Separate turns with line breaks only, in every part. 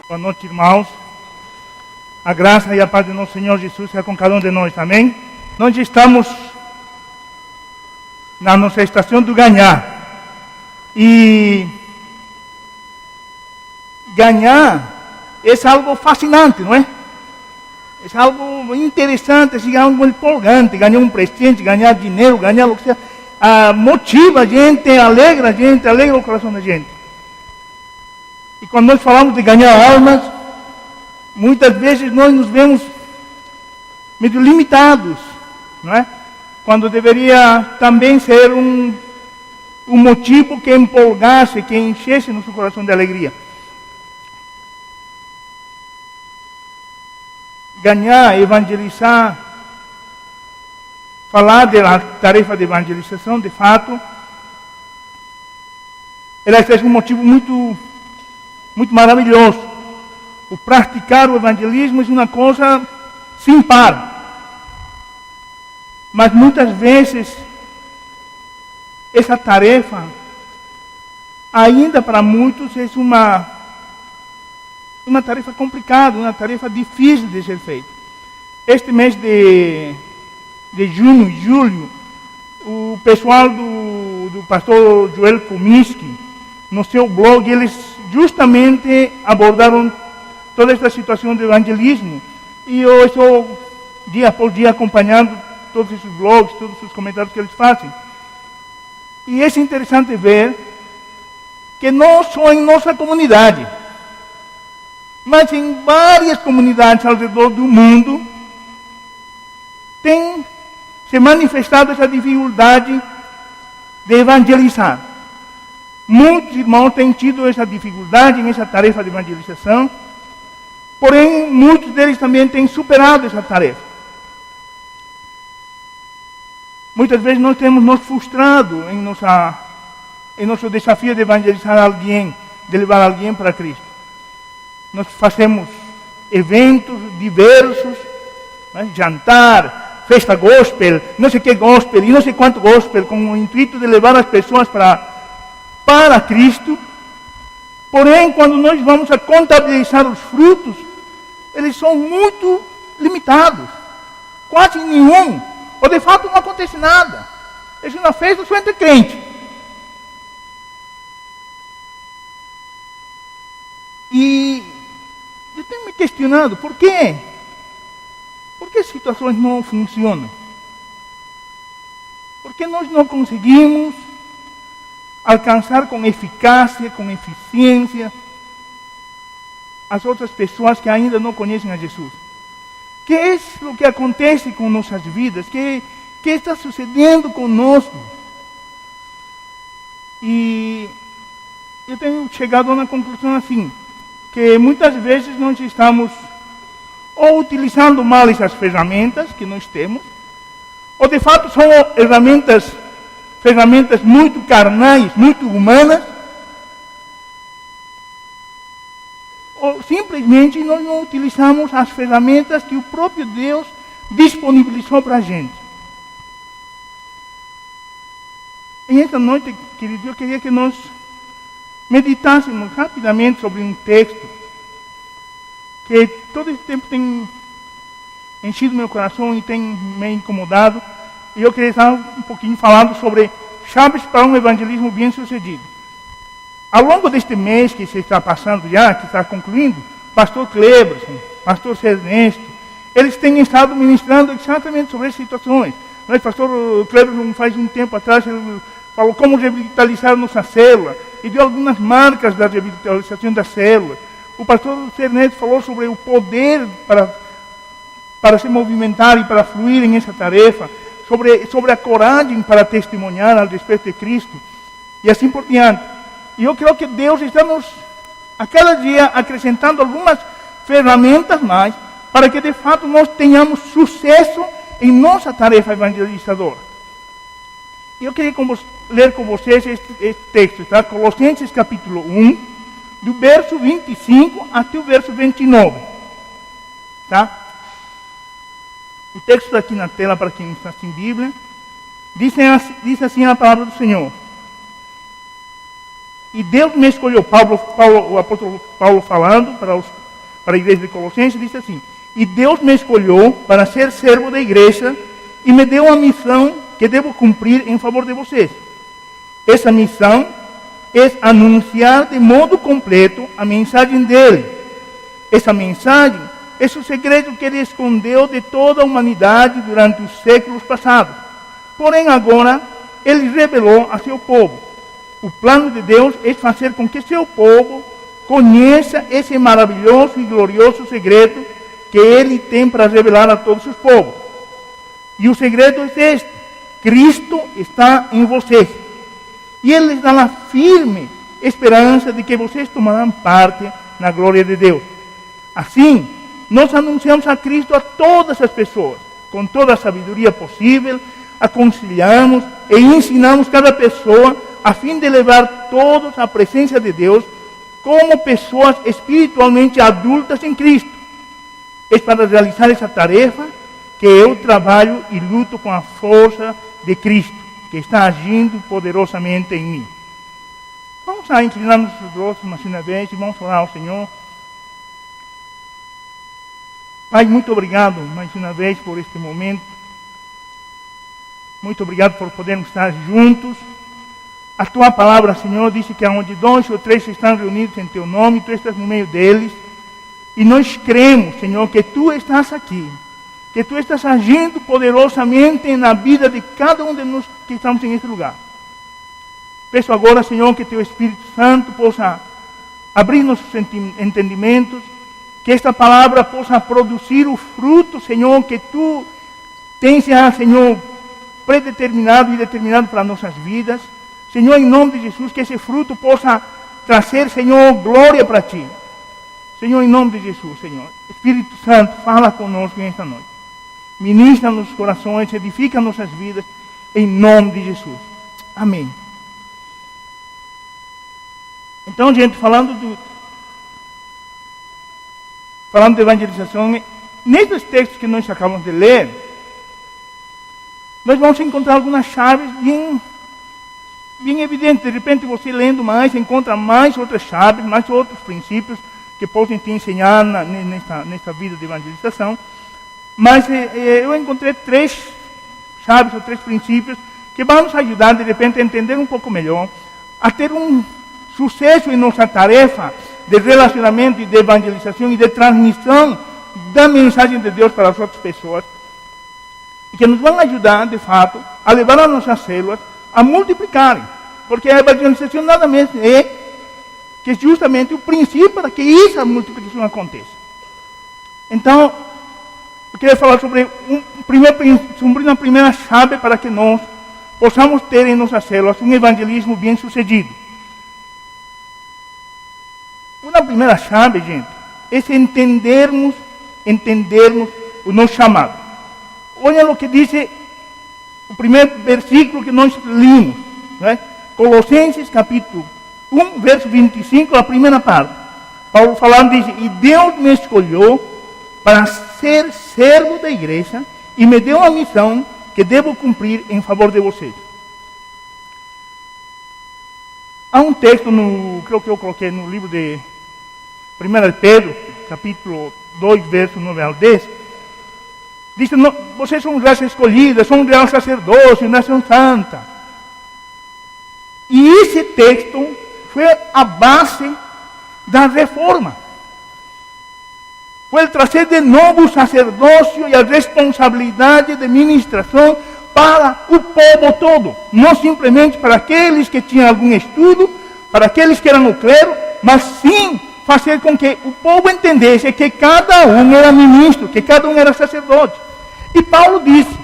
Boa noite, irmãos. A graça e a paz do nosso Senhor Jesus seja com cada um de nós, amém? Nós estamos na nossa estação do ganhar. E ganhar é algo fascinante, não é? É algo interessante, é algo empolgante. Ganhar um presente, ganhar dinheiro, ganhar o que seja. Motiva a gente, alegra o coração da gente. E quando nós falamos de ganhar almas, muitas vezes nós nos vemos meio limitados, não é? Quando deveria também ser um motivo que empolgasse, que enchesse nosso coração de alegria. Ganhar, evangelizar, falar da tarefa de evangelização, de fato, ela é um motivo muito maravilhoso. O praticar o evangelismo é uma coisa sem par. Mas muitas vezes, essa tarefa, ainda para muitos, é uma tarefa complicada, uma tarefa difícil de ser feita. Este mês de junho e julho, o pessoal do pastor Joel Kominski, no seu blog, eles justamente abordaram toda esta situação de evangelismo. E eu estou dia por dia acompanhando todos esses blogs, todos os comentários que eles fazem. E é interessante ver que não só em nossa comunidade, mas em várias comunidades ao redor do mundo, tem se manifestado essa dificuldade de evangelizar. Muitos irmãos têm tido essa dificuldade nessa tarefa de evangelização, porém, muitos deles também têm superado essa tarefa. Muitas vezes nós temos nos frustrado em nosso desafio de evangelizar alguém, de levar alguém para Cristo. Nós fazemos eventos diversos, né? Jantar, festa gospel, não sei que gospel e não sei quanto gospel, com o intuito de levar as pessoas para Cristo. Porém, quando nós vamos a contabilizar os frutos, eles são muito limitados. Quase nenhum. Ou de fato não acontece nada. É uma festa só entre crentes. E eu tenho me questionado, por quê? Por que situações não funcionam? Por que nós não conseguimos alcançar com eficácia, com eficiência, as outras pessoas que ainda não conhecem a Jesus? Que é o que acontece com nossas vidas? Que está sucedendo conosco? E eu tenho chegado a uma conclusão assim, que muitas vezes nós estamos ou utilizando mal essas ferramentas que nós temos, ou de fato são ferramentas muito carnais, muito humanas, ou simplesmente nós não utilizamos as ferramentas que o próprio Deus disponibilizou para a gente. E esta noite, queridos, eu queria que nós meditássemos rapidamente sobre um texto que todo esse tempo tem enchido meu coração e tem me incomodado. E eu queria estar um pouquinho falando sobre chaves para um evangelismo bem sucedido. Ao longo deste mês que se está passando já, que está concluindo, pastor Cleberson, pastor Ernesto, eles têm estado ministrando exatamente sobre essas situações. O pastor Cleberson, faz um tempo atrás, ele falou como revitalizar nossa célula e deu algumas marcas da revitalização da célula. O pastor Ernesto falou sobre o poder para se movimentar e para fluir em essa tarefa, sobre a coragem para testemunhar a respeito de Cristo, e assim por diante. E eu creio que Deus está a cada dia, acrescentando algumas ferramentas mais, para que de fato nós tenhamos sucesso em nossa tarefa evangelizadora. E eu queria ler com vocês este texto, tá? Colossenses capítulo 1, do verso 25 até o verso 29. Tá? O texto está aqui na tela para quem está sem Bíblia. Diz assim a palavra do Senhor. E Deus me escolheu, o apóstolo Paulo falando para a igreja de Colossenses, disse assim: e Deus me escolheu para ser servo da igreja e me deu uma missão que devo cumprir em favor de vocês. Essa missão é anunciar de modo completo a mensagem dele. Essa mensagem é o segredo que ele escondeu de toda a humanidade durante os séculos passados. Porém, agora, ele revelou a seu povo. O plano de Deus é fazer com que seu povo conheça esse maravilhoso e glorioso segredo que ele tem para revelar a todos os povos. E o segredo é este: Cristo está em vocês. E ele lhes dá a firme esperança de que vocês tomarão parte na glória de Deus. Assim, nós anunciamos a Cristo a todas as pessoas, com toda a sabedoria possível, aconselhamos e ensinamos cada pessoa a fim de levar todos à presença de Deus como pessoas espiritualmente adultas em Cristo. É para realizar essa tarefa que eu trabalho e luto com a força de Cristo, que está agindo poderosamente em mim. Vamos a inclinar nossos rostos mais uma vez e vamos orar ao Senhor. Pai, muito obrigado mais uma vez por este momento. Muito obrigado por podermos estar juntos. A tua palavra, Senhor, disse que onde 2 ou 3 estão reunidos em teu nome, tu estás no meio deles. E nós cremos, Senhor, que tu estás aqui, que tu estás agindo poderosamente na vida de cada um de nós que estamos em este lugar. Peço agora, Senhor, que teu Espírito Santo possa abrir nossos entendimentos, que esta palavra possa produzir o fruto, Senhor, que tu tens, Senhor, predeterminado e determinado para nossas vidas. Senhor, em nome de Jesus, que esse fruto possa trazer, Senhor, glória para ti. Senhor, em nome de Jesus, Senhor. Espírito Santo, fala conosco nesta noite. Ministra nos corações, edifica nossas vidas, em nome de Jesus. Amém. Então, gente, falando de evangelização, nesses textos que nós acabamos de ler, nós vamos encontrar algumas chaves bem evidentes. De repente, você lendo mais, encontra mais outras chaves, mais outros princípios que podem te ensinar nesta vida de evangelização. Mas eu encontrei 3 chaves ou 3 princípios que vão nos ajudar, de repente, a entender um pouco melhor, a ter um sucesso em nossa tarefa de relacionamento e de evangelização e de transmissão da mensagem de Deus para as outras pessoas, e que nos vão ajudar, de fato, a levar as nossas células a multiplicarem, porque a evangelização nada mais é que justamente o princípio para que essa multiplicação aconteça. Então, eu queria falar sobre uma primeira chave para que nós possamos ter em nossas células um evangelismo bem sucedido. Uma primeira chave, gente, é entendermos o nosso chamado. Olha o que diz o primeiro versículo que nós lemos, né? Colossenses capítulo 1, verso 25, a primeira parte. Paulo falando diz: e Deus me escolheu para ser servo da igreja e me deu uma missão que devo cumprir em favor de vocês. Há um texto, creio que eu coloquei no livro de 1 Pedro, capítulo 2, verso 9 ao 10, diz: vocês são raça escolhida, são um real sacerdócio, nação santa. E esse texto foi a base da reforma. Foi trazer de novo o sacerdócio e a responsabilidade de ministração para o povo todo. Não simplesmente para aqueles que tinham algum estudo, para aqueles que eram o clero, mas sim fazer com que o povo entendesse que cada um era ministro, que cada um era sacerdote. E Paulo disse,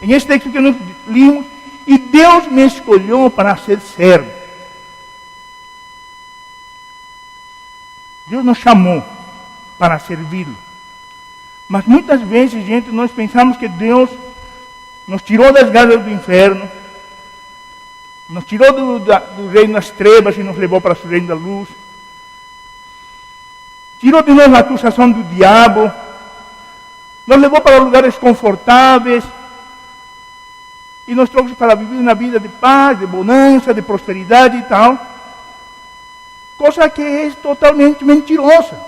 em esse texto que nós lemos: e Deus me escolheu para ser servo. Deus nos chamou para servi-lo. Mas muitas vezes, gente, nós pensamos que Deus nos tirou das garras do inferno, nos tirou do reino das trevas e nos levou para o reino da luz. Tirou de nós a acusação do diabo, nos levou para lugares confortáveis e nos trouxe para viver uma vida de paz, de bonança, de prosperidade e tal. Coisa que é totalmente mentirosa.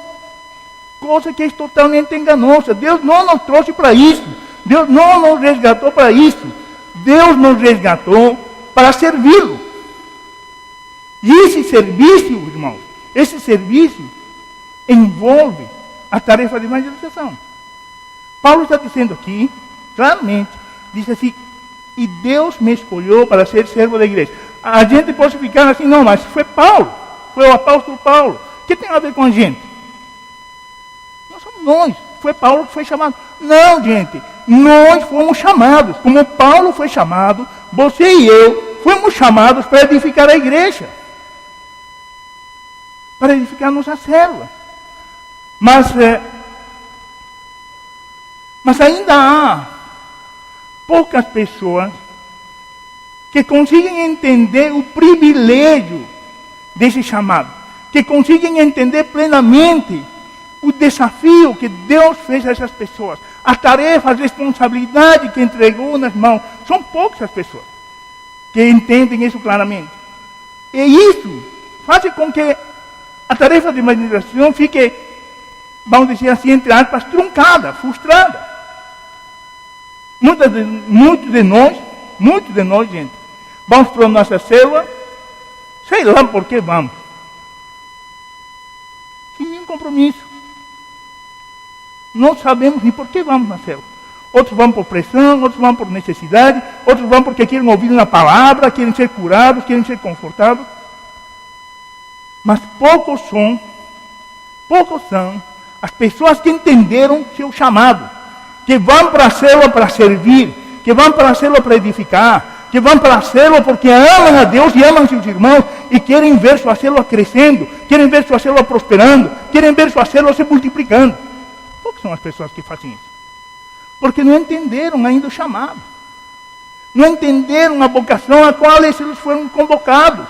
Coisa que é totalmente enganosa. Deus não nos trouxe para isso. Deus não nos resgatou para isso. Deus nos resgatou para servi-lo. E esse serviço, irmãos, esse serviço envolve a tarefa de evangelização. Paulo está dizendo aqui, claramente, diz assim, e Deus me escolheu para ser servo da igreja. A gente pode ficar assim, não, mas foi Paulo, foi o apóstolo Paulo. O que tem a ver com a gente? Não somos nós, foi Paulo que foi chamado. Não, gente, nós fomos chamados, como Paulo foi chamado, você e eu fomos chamados para edificar a igreja. Para edificar nossa célula. Mas ainda há poucas pessoas que conseguem entender o privilégio desse chamado, que conseguem entender plenamente o desafio que Deus fez a essas pessoas, a tarefa, a responsabilidade que entregou nas mãos. São poucas as pessoas que entendem isso claramente. E isso faz com que a tarefa de evangelização fique, vamos dizer assim, entre aspas, truncada, frustrada. Muitos de nós, gente, vamos para a nossa célula, sei lá por que vamos, sem nenhum compromisso. Não sabemos nem por que vamos na célula. Outros vão por pressão, outros vão por necessidade, outros vão porque querem ouvir uma palavra, querem ser curados, querem ser confortados. Mas poucos são as pessoas que entenderam seu chamado, que vão para a célula para servir, que vão para a célula para edificar, que vão para a célula porque amam a Deus e amam seus irmãos e querem ver sua célula crescendo, querem ver sua célula prosperando, querem ver sua célula se multiplicando. Poucas são as pessoas que fazem isso, porque não entenderam ainda o chamado, não entenderam a vocação a qual eles foram convocados.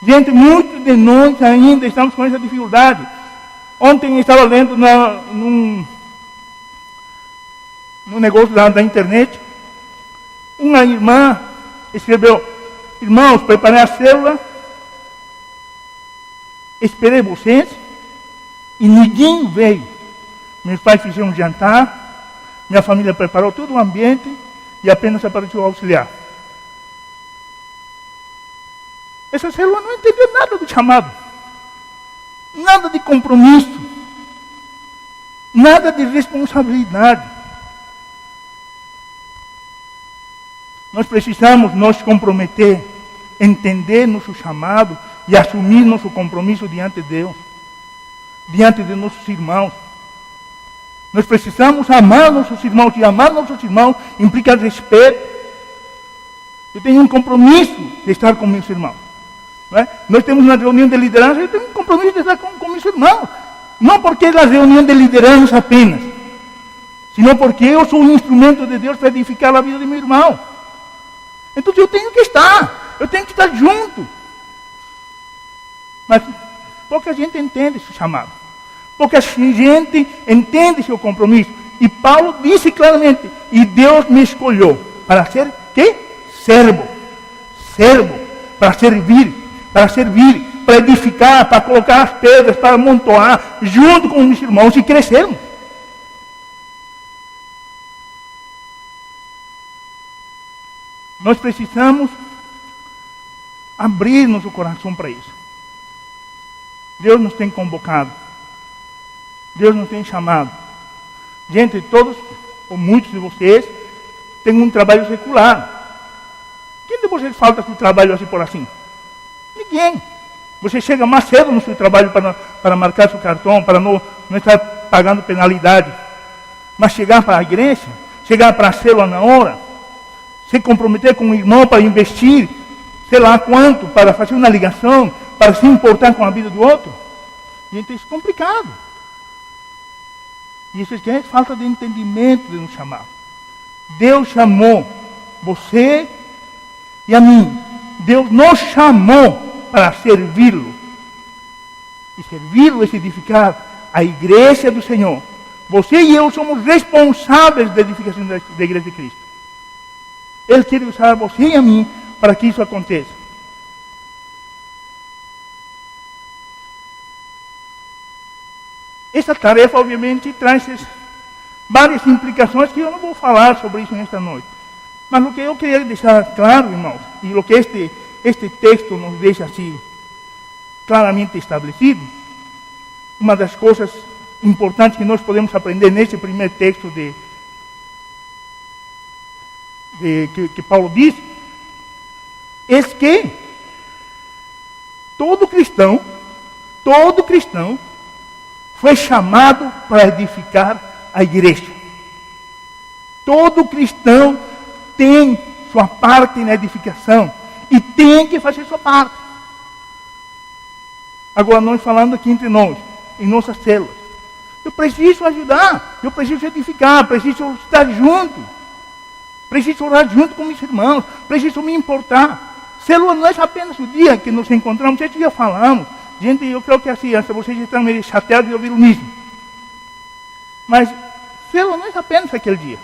Gente, muitos de nós ainda estamos com essa dificuldade. Ontem eu estava lendo num negócio da internet, uma irmã escreveu: irmãos, preparei a célula, esperei vocês e ninguém veio. Meus pais fizeram um jantar, minha família preparou todo o ambiente e apenas apareceu o auxiliar. Essa célula não entendeu nada do chamado, nada de compromisso, nada de responsabilidade. Nós precisamos nos comprometer, entender nosso chamado e assumir nosso compromisso diante de Deus, diante de nossos irmãos. Nós precisamos amar nossos irmãos, e amar nossos irmãos implica respeito. Eu tenho um compromisso de estar com meus irmãos. Nós temos uma reunião de liderança, eu tenho um compromisso de estar com meus irmãos. Não porque é a reunião de liderança apenas, senão porque eu sou um instrumento de Deus para edificar a vida de meu irmão. Então eu tenho que estar junto. Mas pouca gente entende esse chamado. Pouca gente entende seu compromisso. E Paulo disse claramente, e Deus me escolheu para ser quê? Servo, para servir, para edificar, para colocar as pedras, para amontoar, junto com os irmãos e crescermos. Nós precisamos abrir nosso coração para isso. Deus nos tem convocado. Deus nos tem chamado. Gente, todos, ou muitos de vocês, têm um trabalho secular. Quem de vocês falta seu trabalho assim por assim? Ninguém. Você chega mais cedo no seu trabalho para marcar seu cartão, para não estar pagando penalidade. Mas chegar para a igreja, chegar para a célula na hora, se comprometer com o irmão para investir, sei lá quanto, para fazer uma ligação, para se importar com a vida do outro. Gente, isso é complicado. E isso é falta de entendimento de nos chamar. Deus chamou você e a mim. Deus nos chamou para servi-lo. E servi-lo é edificar a igreja do Senhor. Você e eu somos responsáveis da edificação da igreja de Cristo. Ele quer usar você e a mim para que isso aconteça. essa tarefa, obviamente, traz várias implicações que eu não vou falar sobre isso nesta noite. Mas o que eu queria deixar claro, irmãos, e o que este texto nos deixa assim claramente estabelecido, uma das coisas importantes que nós podemos aprender nesse primeiro texto que Paulo diz, é que todo cristão foi chamado para edificar a igreja. Todo cristão tem sua parte na edificação e tem que fazer sua parte. Agora, nós falando aqui entre nós, em nossas células, eu preciso ajudar, eu preciso edificar, preciso estar junto, preciso orar junto com meus irmãos, preciso me importar. Célula não é apenas o dia que nos encontramos, esse dia falamos. Gente, eu creio que assim, vocês estão meio chateados de ouvir o mesmo. Mas célula não é apenas aquele dia.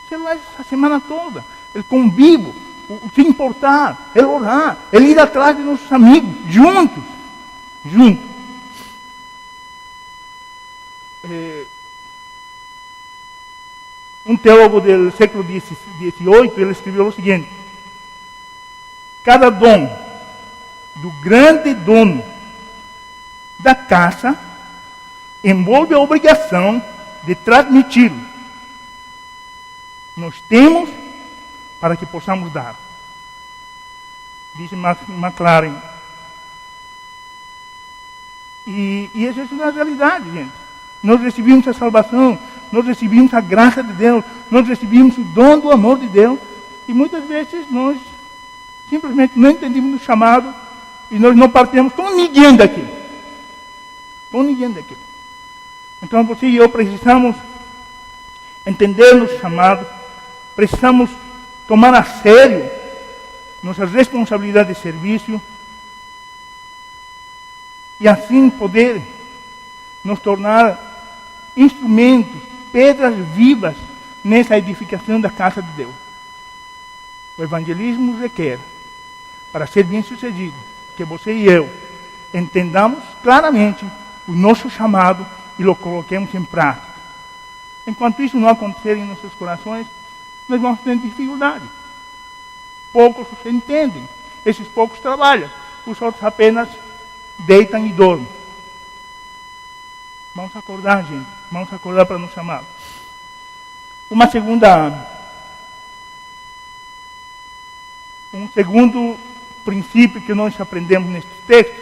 Célula é a semana toda. Ele convivo, o se importar, ele orar, ele ir atrás de nossos amigos, juntos. Um teólogo do século XVIII, ele escreveu o seguinte: cada dom do grande dono da casa envolve a obrigação de transmiti-lo. Nós temos para que possamos dar. Diz McLaren. E essa é uma realidade, gente. Nós recebemos a salvação, nós recebemos a graça de Deus, nós recebemos o dom do amor de Deus, e muitas vezes nós simplesmente não entendemos o chamado e nós não partimos com ninguém daquilo. Então você e eu precisamos entender o chamado, precisamos tomar a sério nossa responsabilidade de serviço e assim poder nos tornar instrumentos, pedras vivas nessa edificação da casa de Deus. O evangelismo requer, para ser bem sucedido, que você e eu entendamos claramente o nosso chamado e o coloquemos em prática. Enquanto isso não acontecer em nossos corações, nós vamos ter dificuldade. Poucos entendem, esses poucos trabalham, os outros apenas deitam e dormem. Vamos acordar, gente. Vamos acordar para nos chamar. Um segundo princípio que nós aprendemos neste texto,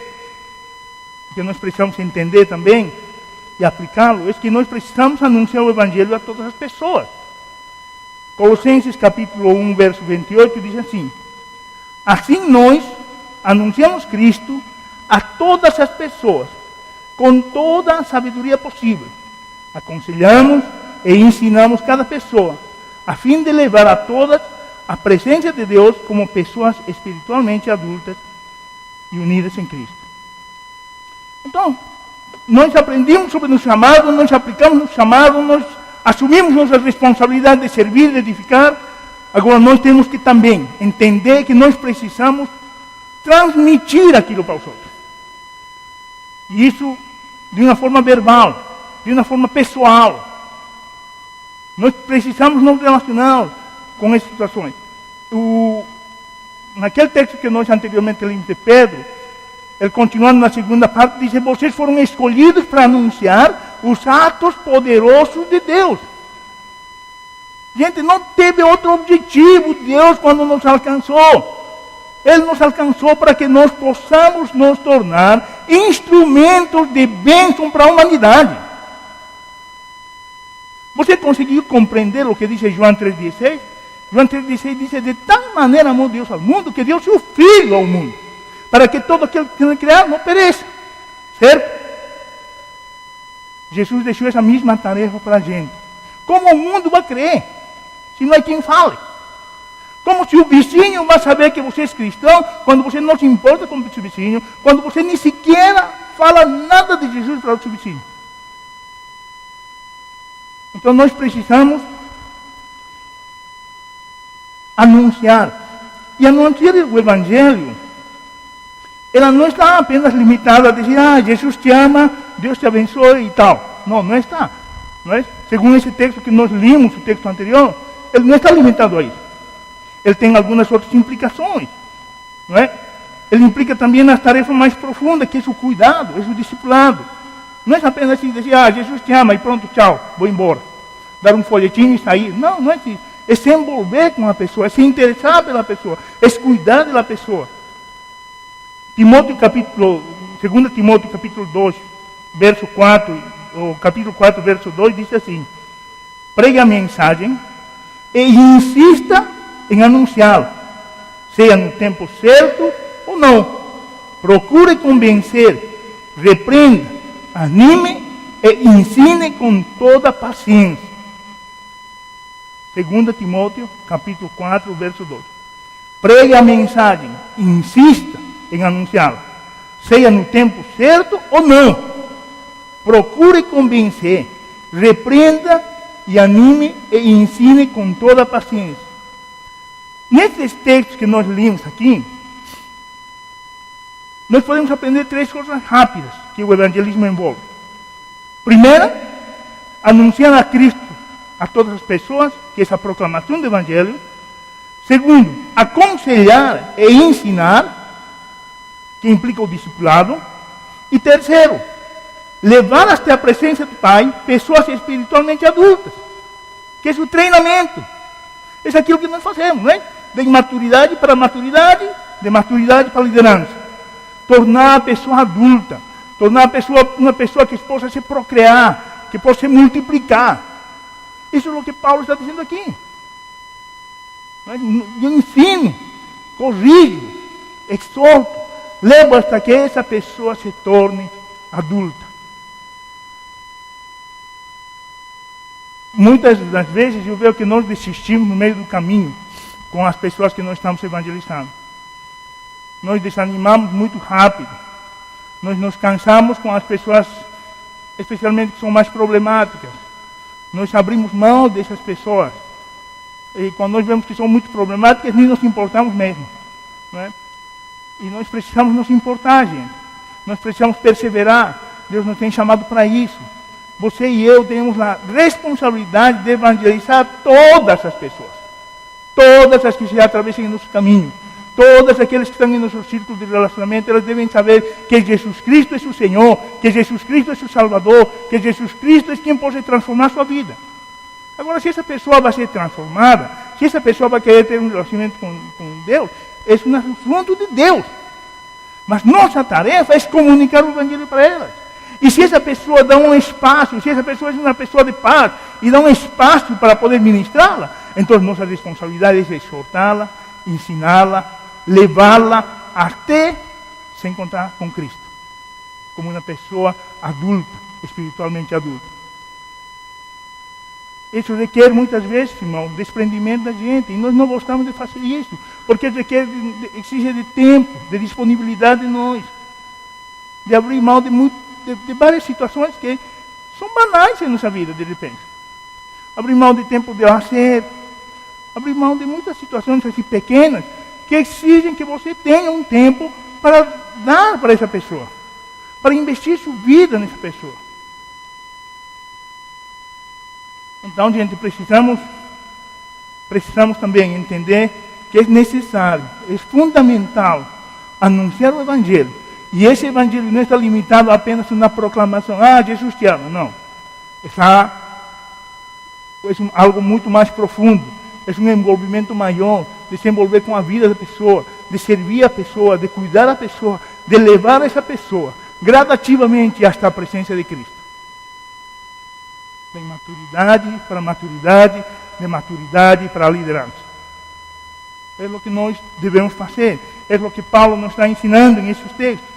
que nós precisamos entender também e aplicá-lo, é que nós precisamos anunciar o Evangelho a todas as pessoas. Colossenses capítulo 1, verso 28 diz assim: assim nós anunciamos Cristo a todas as pessoas, com toda a sabedoria possível. Aconselhamos e ensinamos cada pessoa, a fim de levar a todas a presença de Deus como pessoas espiritualmente adultas e unidas em Cristo. Então, nós aprendemos sobre o chamado, nós aplicamos o chamado, nós assumimos nossa responsabilidade de servir, de edificar. Agora nós temos que também entender que nós precisamos transmitir aquilo para os outros. E isso de uma forma verbal, de uma forma pessoal. Nós precisamos nos relacionar com essas situações. Naquele texto que nós anteriormente lemos de Pedro, ele continuando na segunda parte, diz: vocês foram escolhidos para anunciar os atos poderosos de Deus. Gente, não teve outro objetivo Deus quando nos alcançou. Ele nos alcançou para que nós possamos nos tornar instrumentos de bênção para a humanidade. Você conseguiu compreender o que diz João 3,16? João 3,16 diz: de tal maneira amou Deus ao mundo, que deu seu Filho ao mundo, para que todo aquele que ele criar não pereça. Certo? Jesus deixou essa mesma tarefa para a gente. Como o mundo vai crer, se não é quem fale? Como se o vizinho vai saber que você é cristão, quando você não se importa com o seu vizinho, quando você nem sequer fala nada de Jesus para o seu vizinho? Então nós precisamos anunciar. E anunciar o Evangelho ela não está apenas limitada a dizer, Jesus te ama, Deus te abençoe e tal. Não, não está. Não é? Segundo esse texto que nós limos, o texto anterior, ele não está limitado a isso. Ele tem algumas outras implicações. Não é? Ele implica também nas tarefas mais profundas, que é o cuidado, é o discipulado. Não é apenas assim dizer, Jesus te ama e pronto, tchau, vou embora. Dar um folhetinho e sair. Não, não é isso. É se envolver com a pessoa, é se interessar pela pessoa, é se cuidar da pessoa. 2 Timóteo capítulo 2, verso 4, o capítulo 4, verso 2, diz assim: pregue a mensagem e insista em anunciá-la, seja no tempo certo ou não. Procure convencer, repreenda, anime e ensine com toda paciência. 2 Timóteo, capítulo 4, verso 2. Pregue a mensagem, insista em anunciá-la, seja no tempo certo ou não. Procure convencer, repreenda e anime e ensine com toda paciência. Nesses textos que nós lemos aqui, nós podemos aprender 3 coisas rápidas que o evangelismo envolve. Primeira, anunciar a Cristo a todas as pessoas, que é essa proclamação do Evangelho. Segundo, aconselhar e ensinar, que implica o discipulado. E terceiro, levar até a presença do Pai pessoas espiritualmente adultas, que é o treinamento. Isso é aquilo que nós fazemos, não é? De imaturidade para maturidade, de maturidade para liderança. Tornar a pessoa adulta, tornar a pessoa uma pessoa que possa se procriar, que possa se multiplicar. Isso é o que Paulo está dizendo aqui. Eu ensino, corrijo, exorto, levo hasta que essa pessoa se torne adulta. Muitas das vezes eu vejo que nós desistimos no meio do caminho com as pessoas que nós estamos evangelizando. Nós desanimamos muito rápido. Nós nos cansamos com as pessoas, especialmente que são mais problemáticas. Nós abrimos mão dessas pessoas. E quando nós vemos que são muito problemáticas, nem nos importamos mesmo. Não é? E nós precisamos nos importar, gente. Nós precisamos perseverar. Deus nos tem chamado para isso. Você e eu temos a responsabilidade de evangelizar todas as pessoas. Todas as que se atravessam em nosso caminho. Todas aquelas que estão em nosso círculo de relacionamento, elas devem saber que Jesus Cristo é o Senhor, que Jesus Cristo é o Salvador, que Jesus Cristo é quem pode transformar sua vida. Agora, se essa pessoa vai ser transformada, se essa pessoa vai querer ter um relacionamento com Deus, é um assunto de Deus. Mas nossa tarefa é comunicar o Evangelho para elas. E se essa pessoa dá um espaço, se essa pessoa é uma pessoa de paz e dá um espaço para poder ministrá-la, então nossa responsabilidade é exortá-la, ensiná-la, levá-la até se encontrar com Cristo, como uma pessoa adulta, espiritualmente adulta. Isso requer muitas vezes, irmão, desprendimento da gente, e nós não gostamos de fazer isso, porque exige de tempo, de disponibilidade de nós, de abrir mão de várias situações que são banais em nossa vida, de repente. Abrir mão de tempo de lazer, abrir mão de muitas situações assim pequenas, que exigem que você tenha um tempo para dar para essa pessoa, para investir sua vida nessa pessoa. Então, gente, precisamos também entender que é necessário, é fundamental anunciar o Evangelho. E esse Evangelho não está limitado a apenas uma proclamação, Jesus te ama. Não. É algo muito mais profundo. É um envolvimento maior, de se envolver com a vida da pessoa, de servir a pessoa, de cuidar da pessoa, de levar essa pessoa gradativamente hasta a presença de Cristo. De maturidade para maturidade, de maturidade para a liderança. É o que nós devemos fazer. É o que Paulo nos está ensinando em esses textos.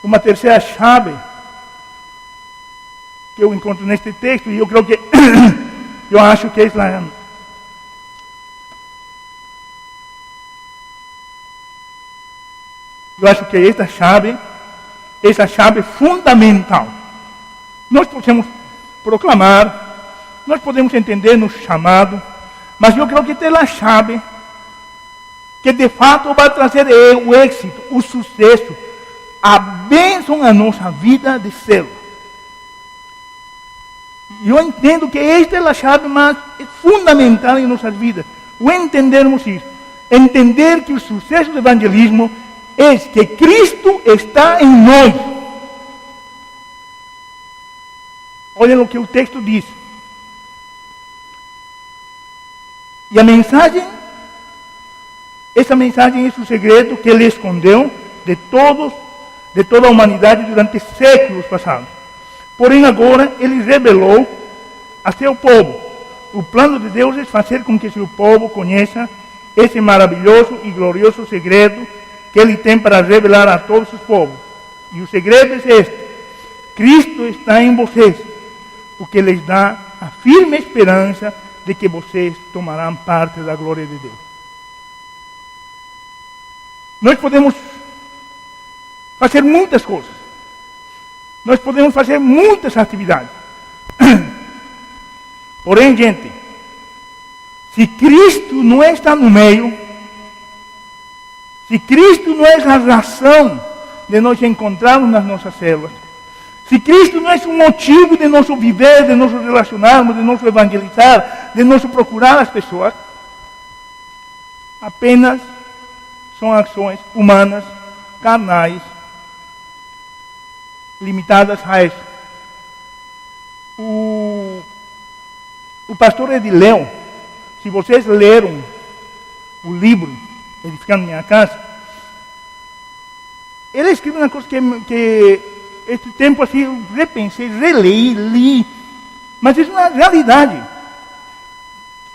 Uma terceira chave que eu encontro neste texto, e eu creio que eu acho que essa chave fundamental. Nós podemos proclamar, nós podemos entender no chamado, Mas eu creio que esta é a chave que de fato vai trazer o êxito, o sucesso, a bênção à nossa vida de célula. Eu entendo que esta é a chave mais fundamental em nossas vidas. O entendermos isso. Entender que o sucesso do evangelismo é que Cristo está em nós. Olhem o que o texto diz. E a mensagem, essa mensagem é o segredo que ele escondeu de toda a humanidade durante séculos passados. Porém, agora ele revelou a seu povo. O plano de Deus é fazer com que seu povo conheça esse maravilhoso e glorioso segredo que ele tem para revelar a todos os povos. E o segredo é este: Cristo está em vocês, o que lhes dá a firme esperança de que vocês tomarão parte da glória de Deus. Nós podemos fazer muitas coisas. Nós podemos fazer muitas atividades. Porém, gente, se Cristo não está no meio, se Cristo não é a razão de nós encontrarmos nas nossas células, se Cristo não é o motivo de nosso viver, de nosso relacionarmos, de nosso evangelizar, de nosso procurar as pessoas, apenas são ações humanas, carnais, limitadas a isso. O pastor Edileu, se vocês leram o livro Edificando Minha Casa, ele escreve uma coisa que este tempo assim eu repensei, li, mas isso é uma realidade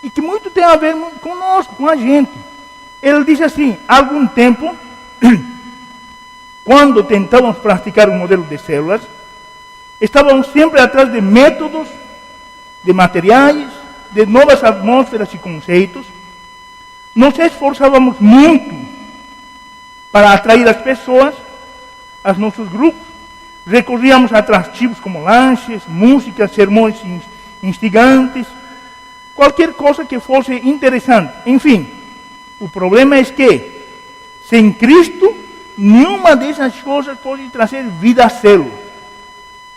e que muito tem a ver conosco, com a gente. Ele diz assim: há algum tempo, quando tentávamos praticar um modelo de células, estávamos sempre atrás de métodos, de materiais, de novas atmosferas e conceitos. Nos esforçávamos muito para atrair as pessoas aos nossos grupos. Recorríamos a atrativos como lanches, músicas, sermões instigantes, qualquer coisa que fosse interessante. Enfim, o problema é que, sem Cristo, nenhuma dessas coisas pode trazer vida à célula.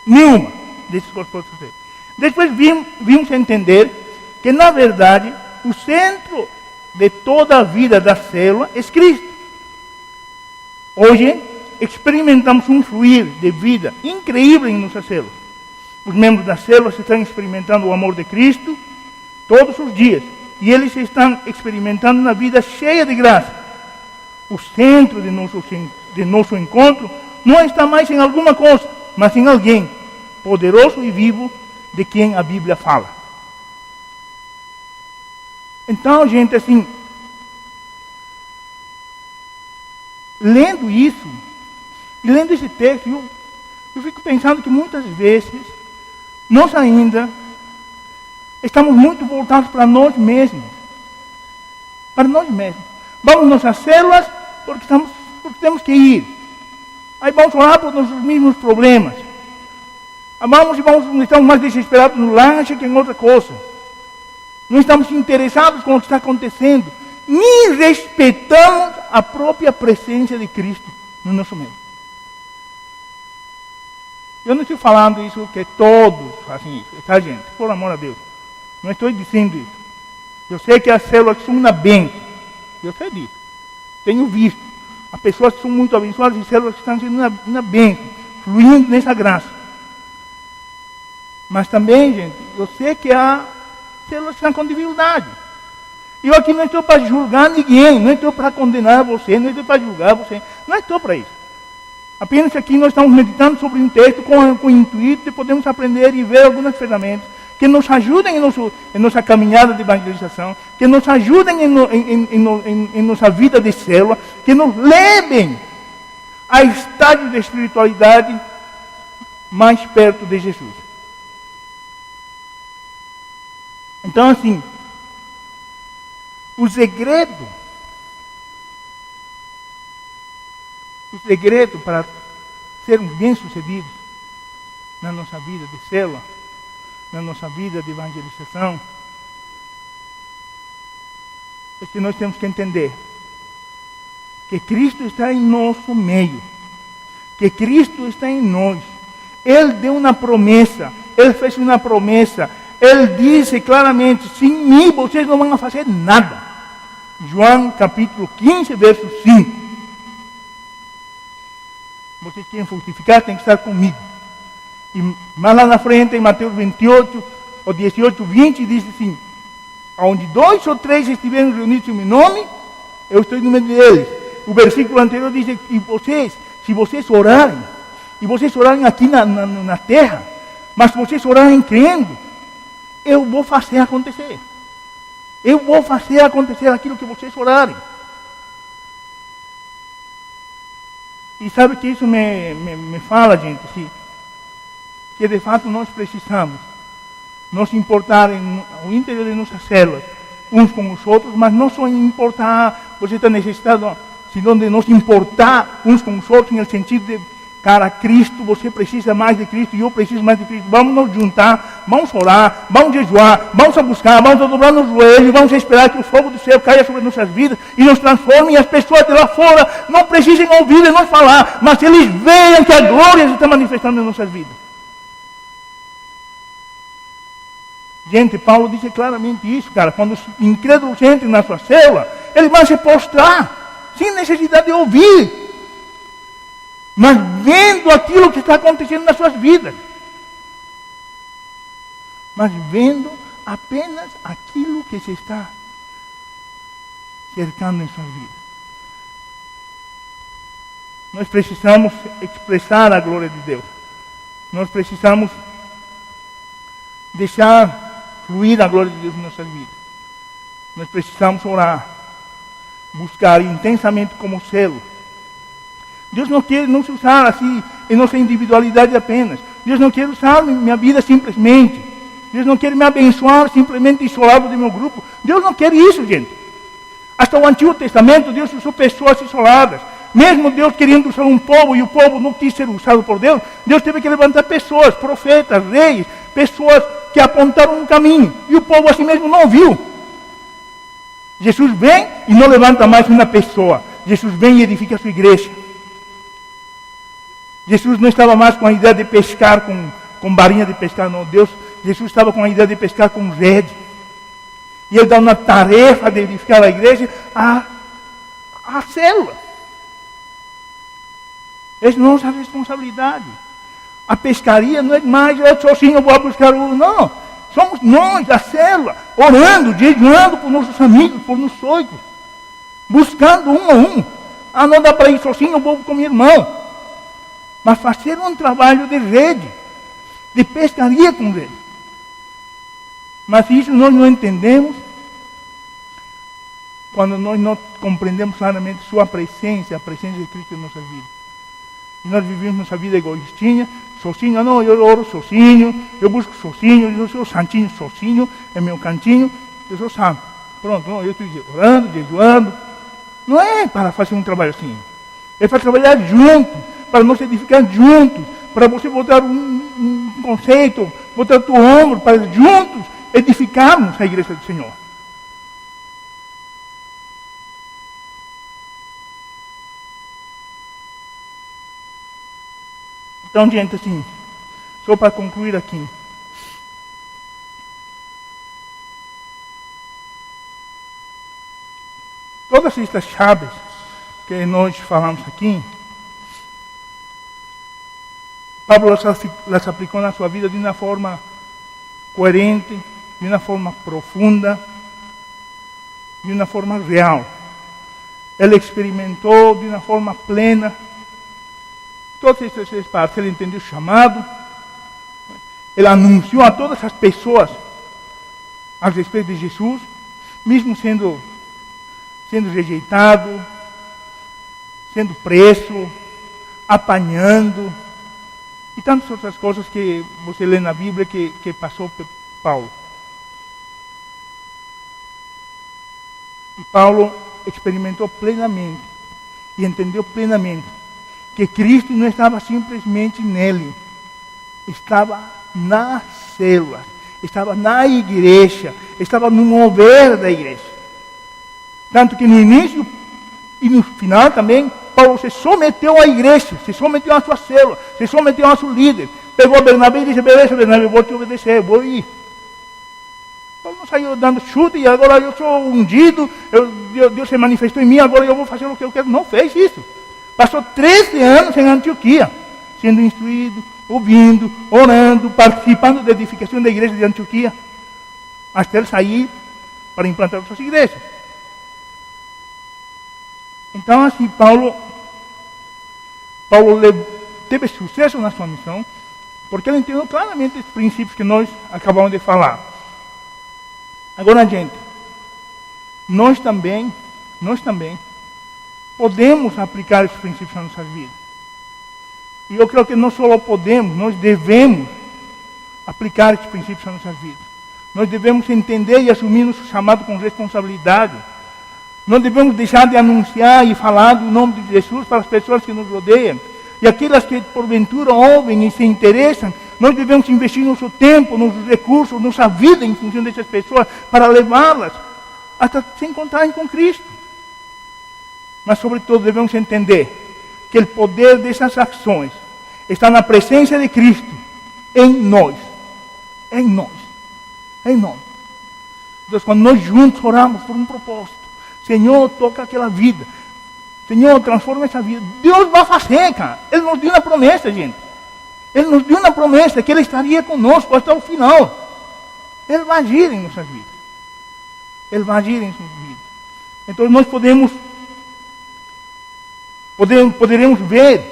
Nenhuma dessas coisas pode trazer. Depois vimos entender que, na verdade, o centro de toda a vida da célula é Cristo. Hoje, experimentamos um fluir de vida incrível em nossas células. Os membros das células estão experimentando o amor de Cristo todos os dias. E eles estão experimentando uma vida cheia de graça. O centro de nosso encontro não está mais em alguma coisa, mas em alguém poderoso e vivo de quem a Bíblia fala. Então, gente, assim, lendo isso, e lendo esse texto, eu fico pensando que muitas vezes nós ainda estamos muito voltados para nós mesmos. Para nós mesmos. Vamos nas nossas células porque temos que ir. Aí vamos orar por nossos mesmos problemas. Estamos mais desesperados no lanche que em outra coisa. Não estamos interessados com o que está acontecendo. Nem respeitamos a própria presença de Cristo no nosso meio. Eu não estou falando isso que todos fazem isso, tá, gente? Por amor a Deus. Não estou dizendo isso. Eu sei que as células são uma bênção. Eu sei disso. Tenho visto. As pessoas que são muito abençoadas e células que estão sendo uma bênção, fluindo nessa graça. Mas também, gente, eu sei que há células que estão com dificuldade. Eu aqui não estou para julgar ninguém, não estou para condenar você, não estou para julgar você, não estou para isso. Apenas aqui nós estamos meditando sobre um texto com o intuito de podermos aprender e ver algumas ferramentas que nos ajudem em nossa caminhada de evangelização, que nos ajudem em nossa vida de célula, que nos levem a estágios de espiritualidade mais perto de Jesus. Então, assim, o segredo para sermos bem-sucedidos na nossa vida de célula, na nossa vida de evangelização, é que nós temos que entender que Cristo está em nosso meio, que Cristo está em nós. Ele deu uma promessa, Ele fez uma promessa, Ele disse claramente: sem mim vocês não vão fazer nada. João capítulo 15, verso 5. Vocês querem frutificar, tem que estar comigo. E mais lá na frente, em Mateus 28, ou 18, 20, diz assim: onde 2 ou 3 estiverem reunidos em meu nome, eu estou no meio deles. O versículo anterior diz: e vocês, se vocês orarem, e vocês orarem aqui na terra, mas se vocês orarem crendo, eu vou fazer acontecer. Eu vou fazer acontecer aquilo que vocês orarem. E sabe que isso me fala, gente, que de fato nós precisamos nos importar no interior de nossas células, uns com os outros, mas não só importar, você está necessitado, senão de nos importar uns com os outros, no sentido de, cara, Cristo, você precisa mais de Cristo e eu preciso mais de Cristo. Vamos nos juntar, vamos orar, vamos jejuar, vamos a buscar, vamos a dobrar nos joelhos, vamos esperar que o fogo do céu caia sobre nossas vidas e nos transforme, e as pessoas de lá fora não precisem ouvir e nós falar, mas eles vejam que a glória se está manifestando em nossas vidas. Gente, Paulo disse claramente isso, cara. Quando os incrédulos entram na sua célula, eles vão se prostrar, sem necessidade de ouvir, mas vendo aquilo que está acontecendo nas suas vidas. Mas vendo apenas aquilo que se está cercando em suas vidas. Nós precisamos expressar a glória de Deus. Nós precisamos deixar fluir a glória de Deus em nossas vidas. Nós precisamos orar, buscar intensamente como selo. Deus não quer nos usar assim em nossa individualidade apenas. Deus não quer usar minha vida simplesmente. Deus não quer me abençoar simplesmente isolado do meu grupo. Deus não quer isso, gente. Até o Antigo Testamento, Deus usou pessoas isoladas. Mesmo Deus querendo usar um povo e o povo não quis ser usado por Deus, Deus teve que levantar pessoas, profetas, reis, pessoas que apontaram um caminho. E o povo assim mesmo não ouviu. Jesus vem e não levanta mais uma pessoa. Jesus vem e edifica a sua igreja. Jesus não estava mais com a ideia de pescar com varinha de pescar, não. Jesus estava com a ideia de pescar com rede. E Ele dá uma tarefa de edificar a igreja à célula. Essa é nossa responsabilidade. A pescaria não é mais eu sozinho vou buscar o... Não, somos nós, a célula, orando, jejuando por nossos amigos, por nós outros, buscando um a um. Ah, não dá para ir sozinho, eu vou com meu irmão. Mas fazer um trabalho de rede, de pescaria com rede. Mas isso nós não entendemos quando nós não compreendemos claramente sua presença, a presença de Cristo em nossas vidas. E nós vivemos nossa vida egoístinha, sozinho. Não, eu oro sozinho, eu busco sozinho, eu sou santinho sozinho, é meu cantinho, eu sou santo. Pronto, não, eu estou orando, jejuando. Não é para fazer um trabalho assim. É para trabalhar junto, para nos edificar juntos, para você botar um conceito, botar o teu ombro, para juntos edificarmos a igreja do Senhor. Então, gente, assim, só para concluir aqui. Todas estas chaves que nós falamos aqui, Pablo las aplicou na sua vida de uma forma coerente, de uma forma profunda, de uma forma real. Ele experimentou de uma forma plena todas essas partes. Ele entendeu o chamado, ele anunciou a todas as pessoas a respeito de Jesus, mesmo sendo rejeitado, sendo preso, apanhando, e tantas outras coisas que você lê na Bíblia que passou por Paulo. E Paulo experimentou plenamente e entendeu plenamente que Cristo não estava simplesmente nele, estava na célula, estava na igreja, estava no mover da igreja. Tanto que no início e no final também, Paulo se submeteu à igreja, se submeteu à sua célula, se submeteu ao seu líder. Pegou Bernabé e disse: beleza, Bernabé, vou te obedecer, vou ir. Paulo não saiu dando chute e agora eu sou ungido, Deus se manifestou em mim, agora eu vou fazer o que eu quero. Não fez isso. Passou 13 anos em Antioquia, sendo instruído, ouvindo, orando, participando da edificação da igreja de Antioquia, até ele sair para implantar outras igrejas. Então, assim, Paulo teve sucesso na sua missão, porque ele entendeu claramente os princípios que nós acabamos de falar. Agora, gente, nós também podemos aplicar esses princípios nas nossas vidas. E eu creio que não só podemos, nós devemos aplicar esses princípios nas nossas vidas. Nós devemos entender e assumir nosso chamado com responsabilidade. Não devemos deixar de anunciar e falar do nome de Jesus para as pessoas que nos rodeiam. E aquelas que porventura ouvem e se interessam, nós devemos investir nosso tempo, nossos recursos, nossa vida em função dessas pessoas para levá-las até se encontrarem com Cristo. Mas, sobretudo, devemos entender que o poder dessas ações está na presença de Cristo em nós. Em nós. Em nós. Então, quando nós juntos oramos por um propósito, Senhor, toca aquela vida. Senhor, transforma essa vida. Deus vai fazer, cara. Ele nos deu uma promessa, gente. Ele nos deu uma promessa que Ele estaria conosco até o final. Ele vai agir em nossas vidas. Ele vai agir em nossas vidas. Então nós poderemos ver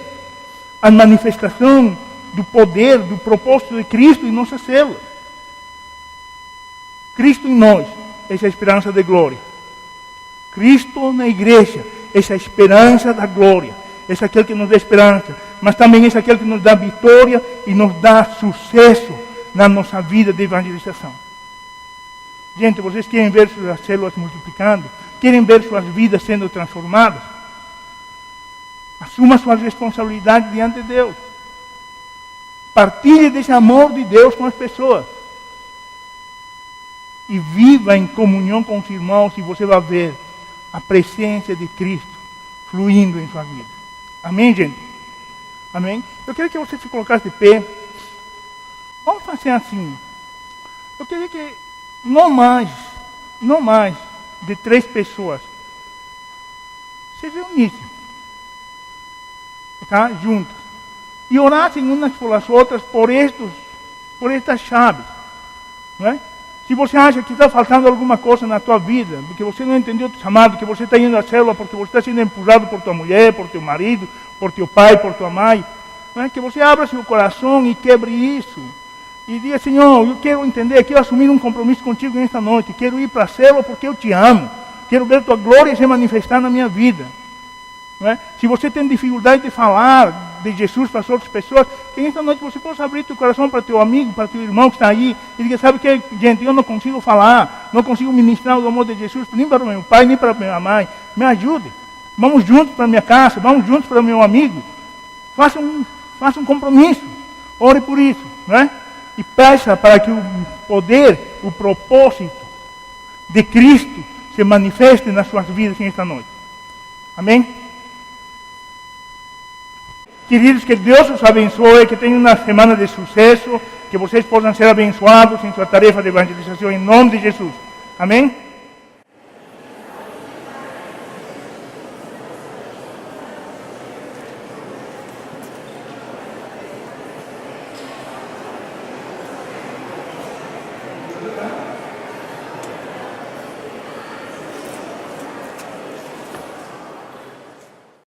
a manifestação do poder, do propósito de Cristo em nossas células. Cristo em nós, essa é a esperança de glória. Cristo na igreja, essa é a esperança da glória. Esse é aquele que nos dá esperança, mas também esse é aquele que nos dá vitória e nos dá sucesso na nossa vida de evangelização. Gente, vocês querem ver suas células multiplicando? Querem ver suas vidas sendo transformadas? Assuma suas responsabilidades diante de Deus. Partilhe desse amor de Deus com as pessoas. E viva em comunhão com os irmãos e você vai ver a presença de Cristo fluindo em sua vida. Amém, gente? Amém? Eu queria que você se colocasse de pé. Vamos fazer assim. Eu queria que não mais de 3 pessoas se reunissem, tá? Juntas. E orassem umas pelas outras por estas chaves. Não é? Se você acha que está faltando alguma coisa na tua vida, porque você não entendeu o teu chamado, que você está indo à célula porque você está sendo empurrado por tua mulher, por teu marido, por teu pai, por tua mãe, não é? Que você abra seu coração e quebre isso. E diga: Senhor, eu quero entender, quero assumir um compromisso contigo nesta noite, quero ir para a célula porque eu te amo, quero ver tua glória se manifestar na minha vida. Não é? Se você tem dificuldade de falar de Jesus para as outras pessoas, que nesta noite você possa abrir teu coração para teu amigo, para teu irmão que está aí, e diga: sabe que, gente, eu não consigo falar, não consigo ministrar o amor de Jesus nem para o meu pai, nem para a minha mãe, me ajude, vamos juntos para a minha casa, vamos juntos para o meu amigo, faça um compromisso, ore por isso, não é? E peça para que o poder, o propósito de Cristo se manifeste nas suas vidas nesta noite. Amém? Queridos, que Deus os abençoe, que tenham uma semana de sucesso, que vocês possam ser abençoados em sua tarefa de evangelização, em nome de Jesus. Amém?